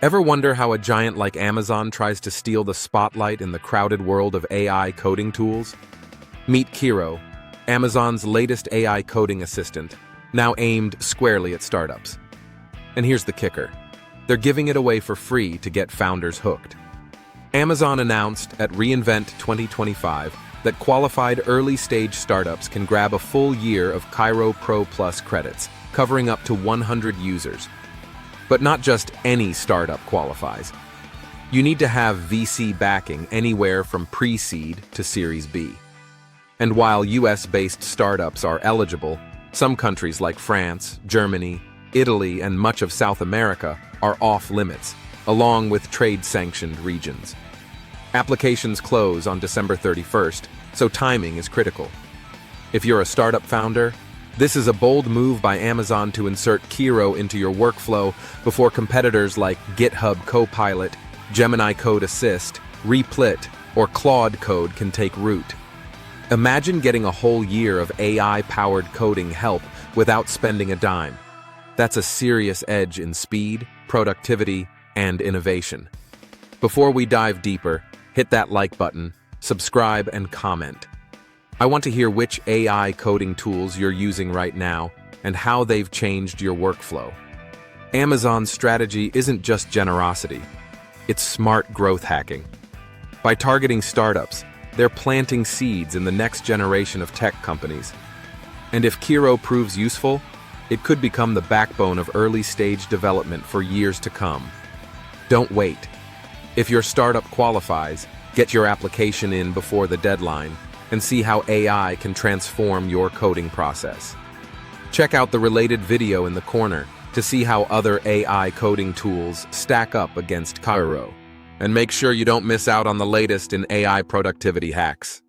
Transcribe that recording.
Ever wonder how a giant like Amazon tries to steal the spotlight in the crowded world of AI coding tools? Meet Kiro, Amazon's latest AI coding assistant, now aimed squarely at startups. And here's the kicker. They're giving it away for free to get founders hooked. Amazon announced at reInvent 2025 that qualified early-stage startups can grab a full year of Kiro Pro Plus credits, covering up to 100 users. But not just any startup qualifies. You need to have VC backing anywhere from pre-seed to Series B. And while US-based startups are eligible, some countries like France, Germany, Italy, and much of South America are off-limits, along with trade-sanctioned regions. Applications close on December 31st, so timing is critical. If you're a startup founder, this is a bold move by Amazon to insert Kiro into your workflow before competitors like GitHub Copilot, Gemini Code Assist, Replit, or Claude Code can take root. Imagine getting a whole year of AI-powered coding help without spending a dime. That's a serious edge in speed, productivity, and innovation. Before we dive deeper, hit that like button, subscribe, and comment. I want to hear which AI coding tools you're using right now and how they've changed your workflow. Amazon's strategy isn't just generosity, it's smart growth hacking. By targeting startups, they're planting seeds in the next generation of tech companies. And if Kiro proves useful, it could become the backbone of early-stage development for years to come. Don't wait. If your startup qualifies, get your application in before the deadline and see how AI can transform your coding process. Check out the related video in the corner to see how other AI coding tools stack up against Kiro. And make sure you don't miss out on the latest in AI productivity hacks.